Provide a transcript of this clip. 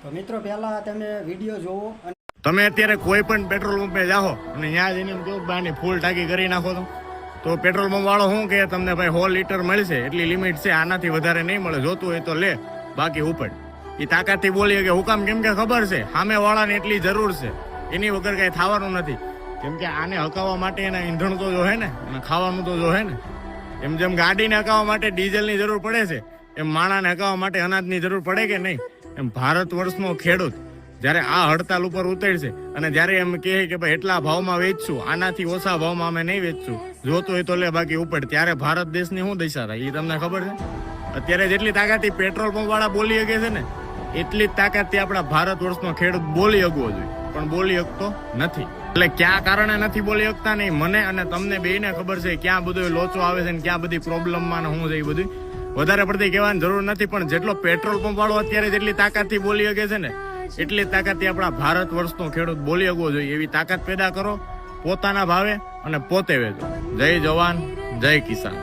તો મિત્રો પહેલા તમે વિડીયો જોવો અને તમે અત્યારે કોઈ પણ પેટ્રોલ પંપે જાઓ અને ત્યાં જઈને કેવું બાની ફૂલ ટાંકી કરી નાખો તો પેટ્રોલ પંપ વાળો શું કે તમને ભાઈ 100 લીટર મળશે, એટલી લિમિટ છે, આનાથી વધારે નહીં મળે, જોતું હોય તો લે, બાકી ઉપડ. એ તાકાતથી બોલીએ કે હુકામ, કેમ કે ખબર છે સામે વાળાને એટલી જરૂર છે, એની વગર કઈ થવાનું નથી. કેમ કે આને હકાવવા માટે એના ઈંધણ તો જોહે ને, અને ખાવાનું તો જોહે ને. એમ જેમ ગાડીને હકાવવા માટે ડીઝલની જરૂર પડે છે, એમ માણાને હકાવવા માટે અનાજની જરૂર પડે કે નહીં. એમ ભારત વર્ષનો ખેડૂત જ્યારે આ હડતાલ ઉપર ઉતરશે અને જ્યારે એમ કહે કે ભાઈ એટલા ભાવમાં વેચશું, આનાથી ઓછા ભાવમાં અમે નહીં વેચશું, જોતું હોય તો લે, બાકી ઉપડ, ત્યારે ભારત દેશની શું દશા થાય એ તમને ખબર છે? અત્યારે જેટલી તાકાતથી પેટ્રોલ પંપ વાળા બોલી શકે છે ને, એટલી જ તાકાતથી આપણા ભારત વર્ષનો ખેડૂત બોલી શકવો જોઈએ, પણ બોલી શકતો નથી. એટલે ક્યાં કારણે નથી બોલી શકતા નહીં, મને અને તમને બેયને ખબર છે ક્યાં બધો લોચો આવે છે ને ક્યાં બધી પ્રોબ્લેમમાં શું છે. એ બધું વધારે પડતી કહેવાની જરૂર નથી, પણ જેટલો પેટ્રોલ પંપ વાળો અત્યારે જેટલી તાકાતથી બોલી શકે છે ને, એટલી તાકાતથી આપણા ભારત વર્ષનો ખેડૂત બોલી શકવો જોઈએ. એવી તાકાત પેદા કરો પોતાના ભાવે અને પોતે વેચો. જય જવાન, જય કિસાન.